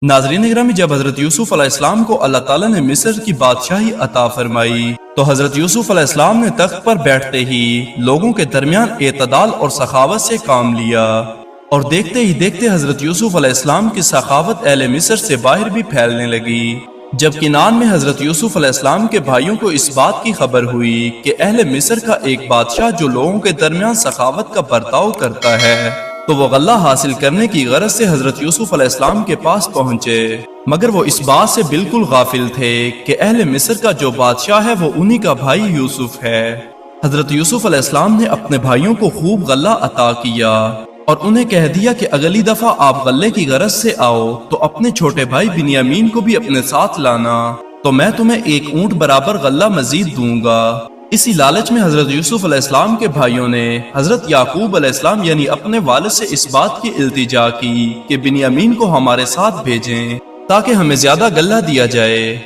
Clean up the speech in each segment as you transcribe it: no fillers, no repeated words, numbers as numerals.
ناظرین گرامی، جب حضرت یوسف علیہ السلام کو اللہ تعالیٰ نے مصر کی بادشاہی عطا فرمائی تو حضرت یوسف علیہ السلام نے تخت پر بیٹھتے ہی لوگوں کے درمیان اعتدال اور سخاوت سے کام لیا، اور دیکھتے ہی دیکھتے حضرت یوسف علیہ السلام کی سخاوت اہل مصر سے باہر بھی پھیلنے لگی۔ جب کنعان میں حضرت یوسف علیہ السلام کے بھائیوں کو اس بات کی خبر ہوئی کہ اہل مصر کا ایک بادشاہ جو لوگوں کے درمیان سخاوت کا برتاؤ کرتا ہے، تو وہ غلہ حاصل کرنے کی غرض سے حضرت یوسف علیہ السلام کے پاس پہنچے، مگر وہ اس بات سے بالکل غافل تھے کہ اہل مصر کا جو بادشاہ ہے وہ انہی کا بھائی یوسف ہے۔ حضرت یوسف علیہ السلام نے اپنے بھائیوں کو خوب غلہ عطا کیا اور انہیں کہہ دیا کہ اگلی دفعہ آپ غلے کی غرض سے آؤ تو اپنے چھوٹے بھائی بنیامین کو بھی اپنے ساتھ لانا، تو میں تمہیں 1 اونٹ برابر غلہ مزید دوں گا۔ اسی لالچ میں حضرت یوسف علیہ السلام کے بھائیوں نے حضرت یعقوب علیہ السلام یعنی اپنے والد سے اس بات کی التجا کی کہ بنیامین کو ہمارے ساتھ بھیجیں تاکہ ہمیں زیادہ غلہ دیا جائے۔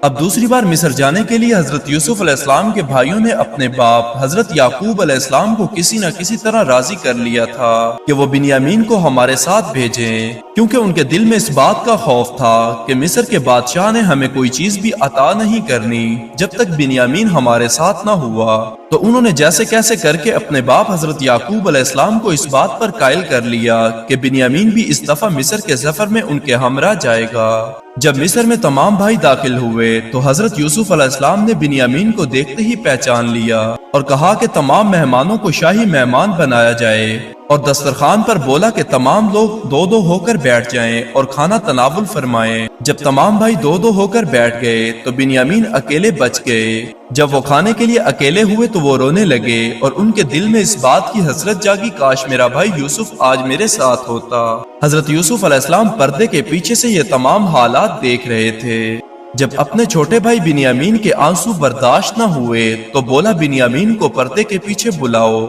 اب دوسری بار مصر جانے کے لیے حضرت یوسف علیہ السلام کے بھائیوں نے اپنے باپ حضرت یعقوب علیہ السلام کو کسی نہ کسی طرح راضی کر لیا تھا کہ وہ بنیامین کو ہمارے ساتھ بھیجیں، کیونکہ ان کے دل میں اس بات کا خوف تھا کہ مصر کے بادشاہ نے ہمیں کوئی چیز بھی عطا نہیں کرنی جب تک بنیامین ہمارے ساتھ نہ ہوا۔ تو انہوں نے جیسے کیسے کر کے اپنے باپ حضرت یعقوب علیہ السلام کو اس بات پر قائل کر لیا کہ بنیامین بھی اس دفعہ مصر کے سفر میں ان کے ہمراہ جائے گا۔ جب مصر میں تمام بھائی داخل ہوئے تو حضرت یوسف علیہ السلام نے بنیامین کو دیکھتے ہی پہچان لیا اور کہا کہ تمام مہمانوں کو شاہی مہمان بنایا جائے، اور دسترخوان پر بولا کہ تمام لوگ 2 ہو کر بیٹھ جائیں اور کھانا تناول فرمائیں۔ جب تمام بھائی 2 ہو کر بیٹھ گئے تو بنیامین اکیلے بچ گئے۔ جب وہ کھانے کے لیے اکیلے ہوئے تو وہ رونے لگے اور ان کے دل میں اس بات کی حسرت جاگی کاش میرا بھائی یوسف آج میرے ساتھ ہوتا۔ حضرت یوسف علیہ السلام پردے کے پیچھے سے یہ تمام حالات دیکھ رہے تھے۔ جب اپنے چھوٹے بھائی بنیامین کے آنسو برداشت نہ ہوئے تو بولا بنیامین کو پردے کے پیچھے بلاؤ۔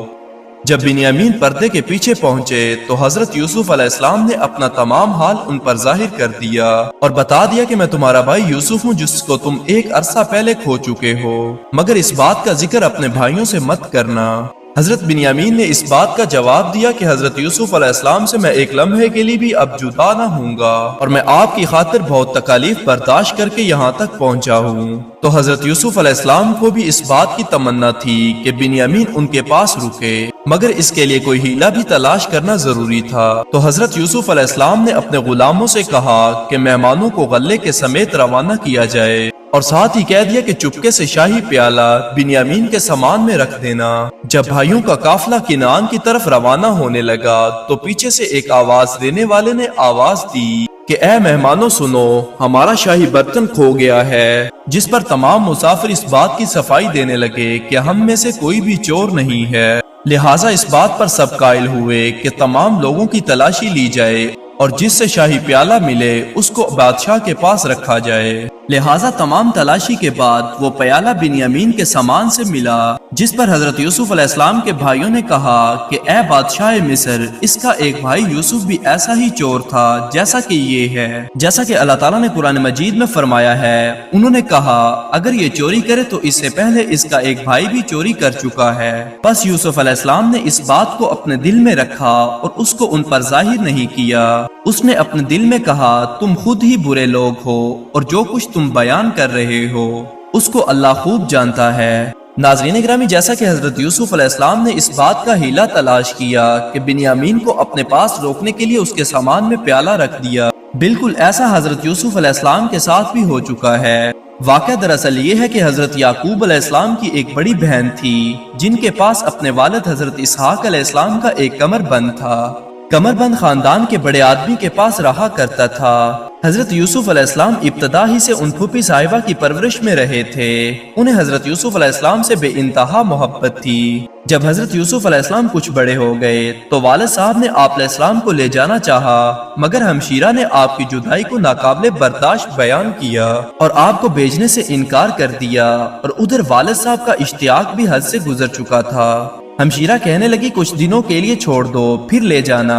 جب بنیامین پردے کے پیچھے پہنچے تو حضرت یوسف علیہ السلام نے اپنا تمام حال ان پر ظاہر کر دیا اور بتا دیا کہ میں تمہارا بھائی یوسف ہوں جس کو تم ایک عرصہ پہلے کھو چکے ہو، مگر اس بات کا ذکر اپنے بھائیوں سے مت کرنا۔ حضرت بنیامین نے اس بات کا جواب دیا کہ حضرت یوسف علیہ السلام سے میں ایک لمحے کے لیے بھی اب جدا نہ ہوں گا، اور میں آپ کی خاطر بہت تکالیف برداشت کر کے یہاں تک پہنچا ہوں۔ تو حضرت یوسف علیہ السلام کو بھی اس بات کی تمنا تھی کہ بنیامین ان کے پاس رکے، مگر اس کے لیے کوئی ہیلہ بھی تلاش کرنا ضروری تھا۔ تو حضرت یوسف علیہ السلام نے اپنے غلاموں سے کہا کہ مہمانوں کو غلے کے سمیت روانہ کیا جائے، اور ساتھ ہی کہہ دیا کہ چپکے سے شاہی پیالہ بنیامین کے سامان میں رکھ دینا۔ جب بھائیوں کا قافلہ کنعان کی طرف روانہ ہونے لگا تو پیچھے سے ایک آواز دینے والے نے آواز دی کہ اے مہمانوں سنو، ہمارا شاہی برتن کھو گیا ہے، جس پر تمام مسافر اس بات کی صفائی دینے لگے کہ ہم میں سے کوئی بھی چور نہیں ہے۔ لہٰذا اس بات پر سب قائل ہوئے کہ تمام لوگوں کی تلاشی لی جائے اور جس سے شاہی پیالہ ملے اس کو بادشاہ کے پاس رکھا جائے۔ لہٰذا تمام تلاشی کے بعد وہ پیالہ بنیامین کے سامان سے ملا، جس پر حضرت یوسف علیہ السلام کے بھائیوں نے کہا کہ اے بادشاہ مصر، اس کا ایک بھائی یوسف بھی ایسا ہی چور تھا جیسا کہ یہ ہے، جیسا کہ اللہ تعالیٰ نے قرآن مجید میں فرمایا ہے۔ انہوں نے کہا اگر یہ چوری کرے تو اس سے پہلے اس کا ایک بھائی بھی چوری کر چکا ہے۔ بس یوسف علیہ السلام نے اس بات کو اپنے دل میں رکھا اور اس کو ان پر ظاہر نہیں کیا۔ اس نے اپنے دل میں کہا تم خود ہی برے لوگ ہو اور جو کچھ تم بیان کر رہے ہو اس کو اللہ خوب جانتا ہے۔ ناظرین گرامی، جیسا کہ حضرت یوسف علیہ السلام نے اس بات کا ہیلہ تلاش کیا کہ بنیامین کو اپنے پاس روکنے کے لیے اس کے سامان میں پیالہ رکھ دیا، بالکل ایسا حضرت یوسف علیہ السلام کے ساتھ بھی ہو چکا ہے۔ واقعہ دراصل یہ ہے کہ حضرت یعقوب علیہ السلام کی ایک بڑی بہن تھی جن کے پاس اپنے والد حضرت اسحاق علیہ السلام کا ایک کمر بند تھا۔ کمر بند خاندان کے بڑے آدمی کے پاس رہا کرتا تھا۔ حضرت یوسف علیہ السلام ابتدا ہی سے ان پھوپھی صاحبہ کی پرورش میں رہے تھے۔ انہیں حضرت یوسف علیہ السلام سے بے انتہا محبت تھی۔ جب حضرت یوسف علیہ السلام کچھ بڑے ہو گئے تو والد صاحب نے آپ علیہ السلام کو لے جانا چاہا، مگر ہمشیرہ نے آپ کی جدائی کو ناقابل برداشت بیان کیا اور آپ کو بھیجنے سے انکار کر دیا، اور ادھر والد صاحب کا اشتیاق بھی حد سے گزر چکا تھا۔ ہمشیرہ کہنے لگی کچھ دنوں کے لیے چھوڑ دو پھر لے جانا،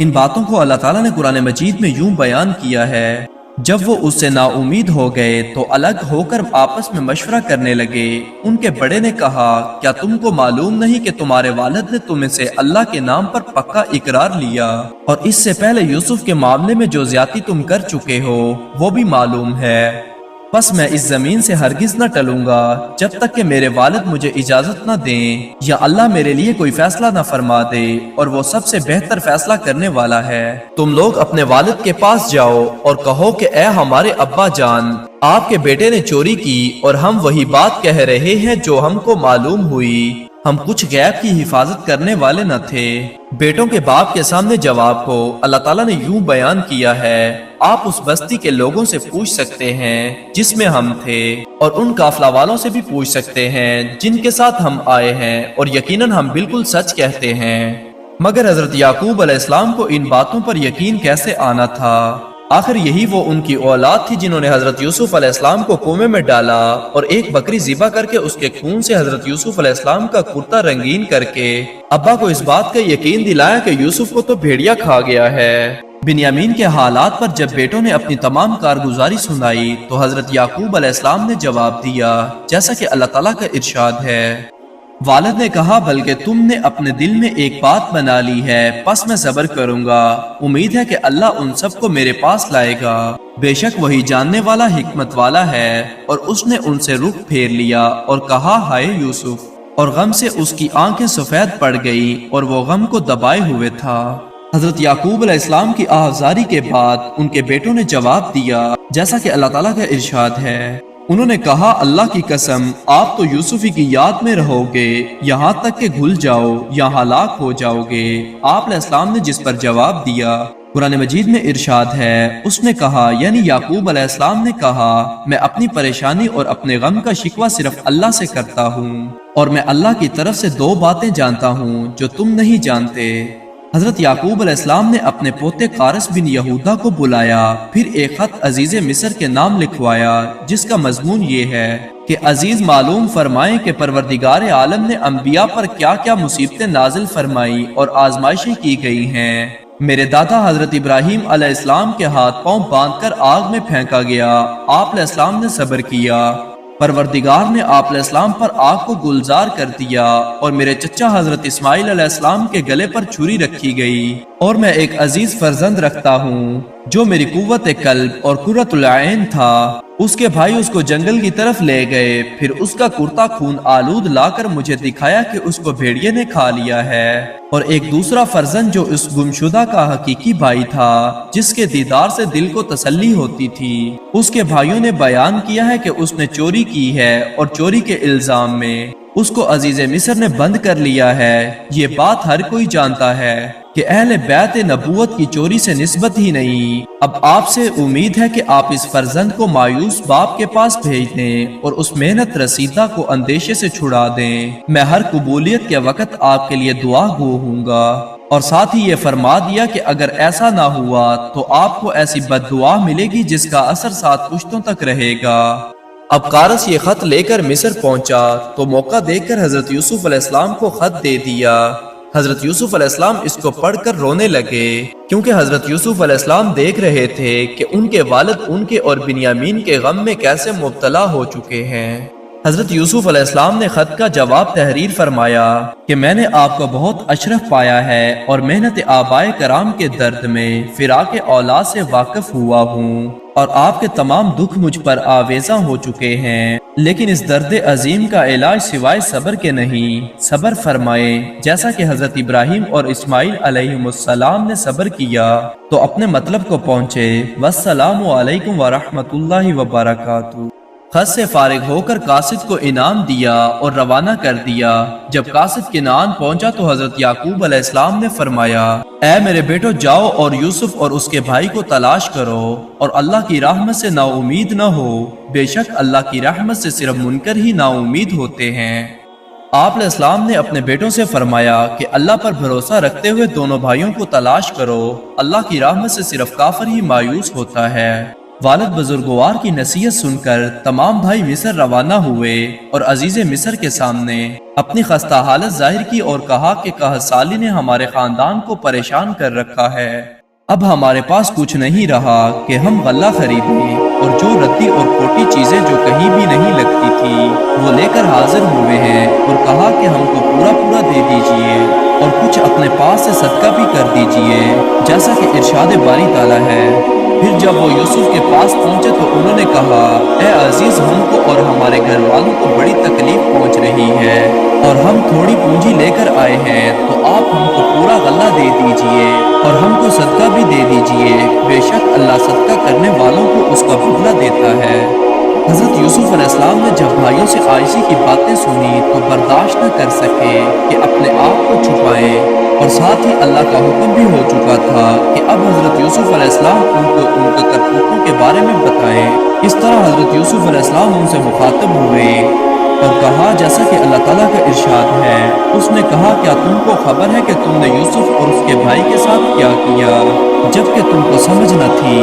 ان باتوں کو اللہ تعالیٰ نے قرآن مجید میں یوں بیان کیا ہے، جب وہ اس سے نا امید ہو گئے تو الگ ہو کر آپس میں مشورہ کرنے لگے۔ ان کے بڑے نے کہا، کیا تم کو معلوم نہیں کہ تمہارے والد نے تمہیں سے اللہ کے نام پر پکا اقرار لیا، اور اس سے پہلے یوسف کے معاملے میں جو زیادتی تم کر چکے ہو وہ بھی معلوم ہے۔ بس میں اس زمین سے ہرگز نہ ٹلوں گا جب تک کہ میرے والد مجھے اجازت نہ دیں یا اللہ میرے لیے کوئی فیصلہ نہ فرما دے، اور وہ سب سے بہتر فیصلہ کرنے والا ہے۔ تم لوگ اپنے والد کے پاس جاؤ اور کہو کہ اے ہمارے ابا جان، آپ کے بیٹے نے چوری کی اور ہم وہی بات کہہ رہے ہیں جو ہم کو معلوم ہوئی، ہم کچھ غیب کی حفاظت کرنے والے نہ تھے۔ بیٹوں کے باپ کے سامنے جواب کو اللہ تعالیٰ نے یوں بیان کیا ہے، آپ اس بستی کے لوگوں سے پوچھ سکتے ہیں جس میں ہم تھے، اور ان قافلہ والوں سے بھی پوچھ سکتے ہیں جن کے ساتھ ہم آئے ہیں، اور یقیناً ہم بالکل سچ کہتے ہیں۔ مگر حضرت یعقوب علیہ السلام کو ان باتوں پر یقین کیسے آنا تھا؟ آخر یہی وہ ان کی اولاد تھی جنہوں نے حضرت یوسف علیہ السلام کو کنویں میں ڈالا اور ایک بکری ذبح کر کے اس کے خون سے حضرت یوسف علیہ السلام کا کرتا رنگین کر کے ابا کو اس بات کا یقین دلایا کہ یوسف کو تو بھیڑیا کھا گیا ہے۔ بنیامین کے حالات پر جب بیٹوں نے اپنی تمام کارگزاری سنائی تو حضرت یعقوب علیہ السلام نے جواب دیا جیسا کہ اللہ تعالیٰ کا ارشاد ہے۔ والد نے کہا، بلکہ تم نے اپنے دل میں ایک بات بنا لی ہے، پس میں صبر کروں گا، امید ہے کہ اللہ ان سب کو میرے پاس لائے گا، بے شک وہی جاننے والا حکمت والا ہے۔ اور اس نے ان سے رخ پھیر لیا اور کہا، ہائے یوسف، اور غم سے اس کی آنکھیں سفید پڑ گئی اور وہ غم کو دبائے ہوئے تھا۔ حضرت یعقوب علیہ السلام کی آہذاری کے بعد ان کے بیٹوں نے جواب دیا جیسا کہ اللہ تعالیٰ کا ارشاد ہے۔ انہوں نے کہا، اللہ کی قسم، آپ تو یوسف ہی کی یاد میں رہو گے یہاں تک کہ گھل جاؤ یا ہلاک ہو جاؤ گے۔ آپ علیہ السلام نے جس پر جواب دیا، قرآن مجید میں ارشاد ہے، اس نے کہا، یعنی یعقوب علیہ السلام نے کہا، میں اپنی پریشانی اور اپنے غم کا شکوہ صرف اللہ سے کرتا ہوں، اور میں اللہ کی طرف سے دو باتیں جانتا ہوں جو تم نہیں جانتے۔ حضرت یعقوب علیہ السلام نے اپنے پوتے قارس بن یہودا کو بلایا، پھر ایک خط عزیز مصر کے نام لکھوایا جس کا مضمون یہ ہے کہ عزیز معلوم فرمائیں کہ پروردگار عالم نے انبیاء پر کیا کیا مصیبتیں نازل فرمائی اور آزمائشیں کی گئی ہیں۔ میرے دادا حضرت ابراہیم علیہ السلام کے ہاتھ پاؤں باندھ کر آگ میں پھینکا گیا، آپ علیہ السلام نے صبر کیا، پروردگار نے آپ علیہ السلام پر آگ کو گلزار کر دیا، اور میرے چچا حضرت اسماعیل علیہ السلام کے گلے پر چھری رکھی گئی، اور میں ایک عزیز فرزند رکھتا ہوں جو میری قوت قلب اور قرۃ العین تھا۔ اس کے بھائی اس کو جنگل کی طرف لے گئے، پھر اس کا کرتا خون آلود لا کر مجھے دکھایا کہ اس کو بھیڑیے نے کھا لیا ہے، اور ایک دوسرا فرزند جو اس گمشدہ کا حقیقی بھائی تھا جس کے دیدار سے دل کو تسلی ہوتی تھی، اس کے بھائیوں نے بیان کیا ہے کہ اس نے چوری کی ہے، اور چوری کے الزام میں اس کو عزیز مصر نے بند کر لیا ہے۔ یہ بات ہر کوئی جانتا ہے کہ اہل بیت نبوت کی چوری سے نسبت ہی نہیں۔ اب آپ سے امید ہے کہ آپ اس فرزند کو مایوس باپ کے پاس بھیج دیں اور اس محنت رسیدہ کو اندیشے سے چھڑا دیں۔ میں ہر قبولیت کے وقت آپ کے لیے دعا گو ہوں گا، اور ساتھ ہی یہ فرما دیا کہ اگر ایسا نہ ہوا تو آپ کو ایسی بد دعا ملے گی جس کا اثر 7 پشتوں تک رہے گا۔ اب قارس یہ خط لے کر مصر پہنچا تو موقع دیکھ کر حضرت یوسف علیہ السلام کو خط دے دیا۔ حضرت یوسف علیہ السلام اس کو پڑھ کر رونے لگے، کیونکہ حضرت یوسف علیہ السلام دیکھ رہے تھے کہ ان کے والد ان کے اور بنیامین کے غم میں کیسے مبتلا ہو چکے ہیں۔ حضرت یوسف علیہ السلام نے خط کا جواب تحریر فرمایا کہ میں نے آپ کو بہت اشرف پایا ہے اور محنت آبائے کرام کے درد میں فراق اولاد سے واقف ہوا ہوں، اور آپ کے تمام دکھ مجھ پر آویزاں ہو چکے ہیں، لیکن اس درد عظیم کا علاج سوائے صبر کے نہیں۔ صبر فرمائیں جیسا کہ حضرت ابراہیم اور اسماعیل علیہ السلام نے صبر کیا تو اپنے مطلب کو پہنچے۔ والسلام علیکم ورحمۃ اللہ وبرکاتہ۔ خط سے فارغ ہو کر قاصد کو انعام دیا اور روانہ کر دیا۔ جب قاصد کنعان پہنچا تو حضرت یعقوب علیہ السلام نے فرمایا، اے میرے بیٹو، جاؤ اور یوسف اور اس کے بھائی کو تلاش کرو، اور اللہ کی رحمت سے نا امید نہ ہو، بے شک اللہ کی رحمت سے صرف منکر ہی نا امید ہوتے ہیں۔ آپ علیہ السلام نے اپنے بیٹوں سے فرمایا کہ اللہ پر بھروسہ رکھتے ہوئے دونوں بھائیوں کو تلاش کرو، اللہ کی رحمت سے صرف کافر ہی مایوس ہوتا ہے۔ والد بزرگوار کی نصیحت سن کر تمام بھائی مصر روانہ ہوئے اور عزیز مصر کے سامنے اپنی خستہ حالت ظاہر کی اور کہا کہ قحط سالی نے ہمارے خاندان کو پریشان کر رکھا ہے۔ اب ہمارے پاس کچھ نہیں رہا کہ ہم غلہ خریدیں اور جو ردی اور کھوٹی چیزیں جو کہیں بھی نہیں لگتی تھی وہ لے کر حاضر ہوئے ہیں اور کہا کہ ہم کو پورا پورا دے دیجئے اور کچھ اپنے پاس سے صدقہ بھی کر دیجئے، جیسا کہ ارشاد باری تعالیٰ ہے۔ پھر جب وہ یوسف کے پاس پہنچے تو انہوں نے کہا، اے عزیز، ہم کو اور ہمارے گھر والوں کو بڑی تکلیف پہنچ رہی ہے اور ہم تھوڑی پونجی لے کر آئے ہیں، تو آپ ہم کو پورا غلہ دے دیجئے اور ہم کو صدقہ بھی دے دیجئے، بے شک اللہ صدقہ کرنے والوں کو اس کا بدلہ دیتا ہے۔ حضرت یوسف علیہ السلام نے جب بھائیوں سے عائشی کی باتیں سنی تو برداشت نہ کر سکے کہ اپنے آپ کو چھپائیں، اور ساتھ ہی اللہ کا حکم بھی ہو چکا تھا کہ اب حضرت یوسف علیہ السلام ان کے کرتوتوں کے بارے میں بتائیں۔ اس طرح حضرت یوسف علیہ السلام ان سے مخاطب ہوئے اور کہا، جیسا کہ اللہ تعالیٰ کا ارشاد ہے، اس نے کہا، کیا تم کو خبر ہے کہ تم نے یوسف اور اس کے بھائی کے ساتھ کیا کیا جبکہ تم کو سمجھ نہ تھی؟